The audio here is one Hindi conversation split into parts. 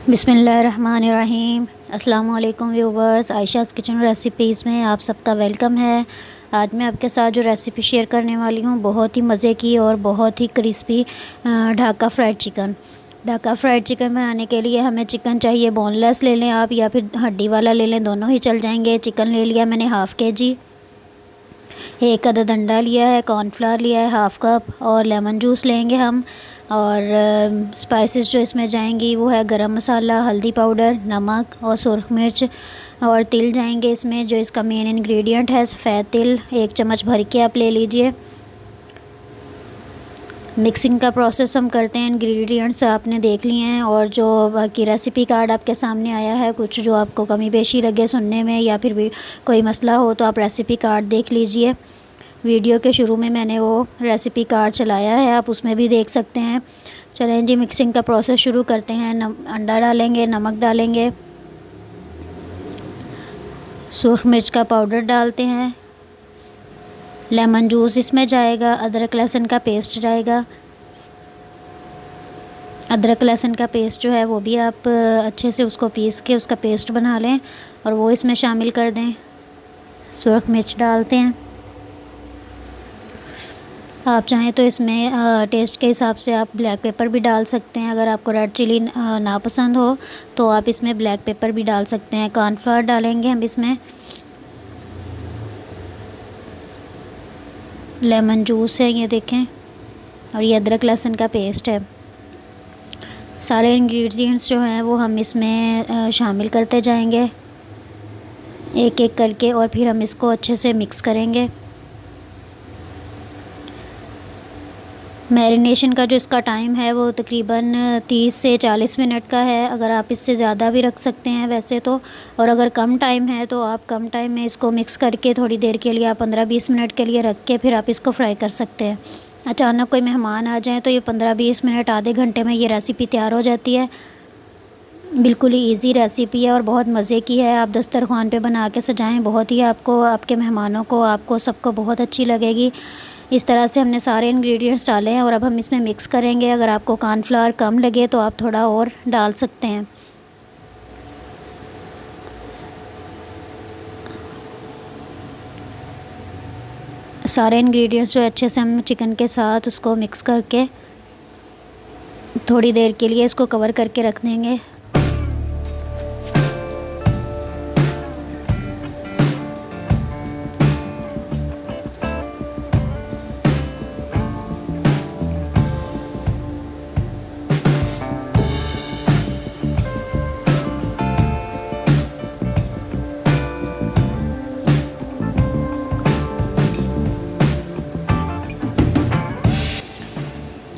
बिस्मिल्लाहिर्रहमानिर्रहीम। अस्सलाम वालेकुम व्यूवर्स, आयशाज़ किचन रेसिपीज़ में आप सबका वेलकम है। आज मैं आपके साथ जो रेसिपी शेयर करने वाली हूँ बहुत ही मज़े की और बहुत ही crispy Dhaka fried chicken. Dhaka fried chicken बनाने के लिए हमें चिकन चाहिए, बोनलेस ले लें आप या फिर हड्डी वाला ले लें, दोनों ही चल जाएंगे। चिकन ले लिया मैंने हाफ़ kg, एक अदद अंडा लिया है, कॉर्नफ्लावर लिया है हाफ़ कप और लेमन जूस लेंगे हम। और स्पाइसेस जो इसमें जाएंगी वो है गरम मसाला, हल्दी पाउडर, नमक और सुरख मिर्च और तिल जाएंगे इसमें। जो इसका मेन इंग्रेडिएंट है सफ़ेद तिल, 1 चम्मच भर के आप ले लीजिए। मिक्सिंग का प्रोसेस हम करते हैं, इंग्रेडिएंट्स आपने देख लिए हैं और जो बाकी रेसिपी कार्ड आपके सामने आया है, कुछ जो आपको कमी पेशी लगे सुनने में या फिर भी कोई मसला हो तो आप रेसिपी कार्ड देख लीजिए। वीडियो के शुरू में मैंने वो रेसिपी कार्ड चलाया है, आप उसमें भी देख सकते हैं। चलें जी, मिक्सिंग का प्रोसेस शुरू करते हैं। अंडा डालेंगे, नमक डालेंगे, सुरख मिर्च का पाउडर डालते हैं, लेमन जूस इसमें जाएगा, अदरक लहसुन का पेस्ट जाएगा। अदरक लहसुन का पेस्ट जो है वो भी आप अच्छे से उसको पीस के उसका पेस्ट बना लें और वो इसमें शामिल कर दें। सुरख मिर्च डालते हैं, आप चाहें तो इसमें टेस्ट के हिसाब से आप ब्लैक पेपर भी डाल सकते हैं। अगर आपको रेड चिली ना पसंद हो तो आप इसमें ब्लैक पेपर भी डाल सकते हैं। कॉर्नफ्लावर डालेंगे हम इसमें, लेमन जूस है ये देखें, और ये अदरक लहसुन का पेस्ट है। सारे इंग्रेडिएंट्स जो हैं वो हम इसमें शामिल करते जाएंगे एक एक करके और फिर हम इसको अच्छे से मिक्स करेंगे। मैरिनेशन का जो इसका टाइम है वो तकरीबन 30 से 40 मिनट का है। अगर आप इससे ज़्यादा भी रख सकते हैं वैसे तो, और अगर कम टाइम है तो आप कम टाइम में इसको मिक्स करके थोड़ी देर के लिए आप 15-20 मिनट के लिए रख के फिर आप इसको फ्राई कर सकते हैं। अचानक कोई मेहमान आ जाए तो ये 15-20 मिनट, आधे घंटे में ये रेसिपी तैयार हो जाती है। बिल्कुल ही इजी रेसिपी है और बहुत मज़े की है। आप दस्तरखान पे बना के सजाएं, बहुत ही आपको, आपके मेहमानों को, आपको सबको बहुत अच्छी लगेगी। इस तरह से हमने सारे इंग्रेडिएंट्स डाले हैं और अब हम इसमें मिक्स करेंगे। अगर आपको कॉर्नफ्लावर कम लगे तो आप थोड़ा और डाल सकते हैं। सारे इंग्रेडिएंट्स जो अच्छे से हम चिकन के साथ उसको मिक्स करके थोड़ी देर के लिए इसको कवर करके रख देंगे।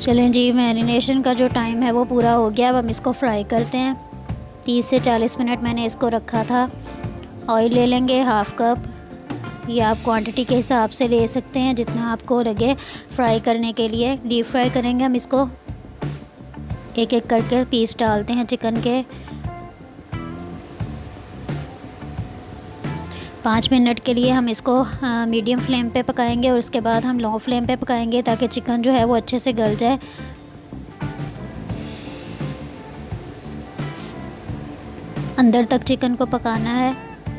चलें जी, मैरिनेशन का जो टाइम है वो पूरा हो गया। अब हम इसको फ्राई करते हैं। 30 से 40 मिनट मैंने इसको रखा था। ऑयल ले लेंगे हाफ़ कप, ये आप क्वांटिटी के हिसाब से ले सकते हैं जितना आपको लगे फ्राई करने के लिए। डीप फ्राई करेंगे हम इसको, एक एक करके पीस डालते हैं चिकन के। 5 मिनट के लिए हम इसको मीडियम फ्लेम पे पकाएंगे और उसके बाद हम लो फ्लेम पे पकाएंगे ताकि चिकन जो है वो अच्छे से गल जाए। अंदर तक चिकन को पकाना है,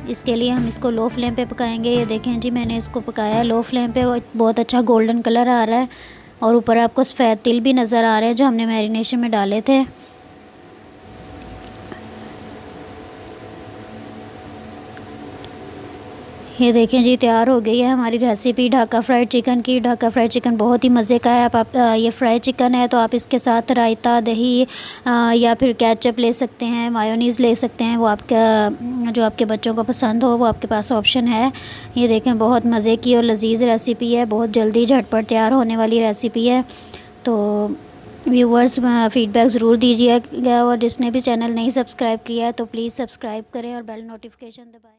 इसके लिए हम इसको लो फ्लेम पे पकाएंगे। ये देखें जी, मैंने इसको पकाया लो फ्लेम पे, बहुत अच्छा गोल्डन कलर आ रहा है और ऊपर आपको सफ़ेद तिल भी नज़र आ रहे हैं जो हमने मैरिनेशन में डाले थे। ये देखें जी, तैयार हो गई है हमारी रेसिपी ढाका फ्राइड चिकन की। ढाका फ्राइड चिकन बहुत ही मज़े का है। आप ये फ्राई चिकन है तो आप इसके साथ रायता, दही या फिर केचप ले सकते हैं, मायोनीज़ ले सकते हैं, वो आपका जो आपके बच्चों को पसंद हो वो आपके पास ऑप्शन है। ये देखें, बहुत मज़े की और लजीज़ रेसिपी है, बहुत जल्दी झटपट तैयार होने वाली रेसिपी है। तो व्यूवर्स फ़ीडबैक ज़रूर दीजिएगा और जिसने भी चैनल नहीं सब्सक्राइब किया है तो प्लीज़ सब्सक्राइब करें और बेल नोटिफिकेशन दबाएँ।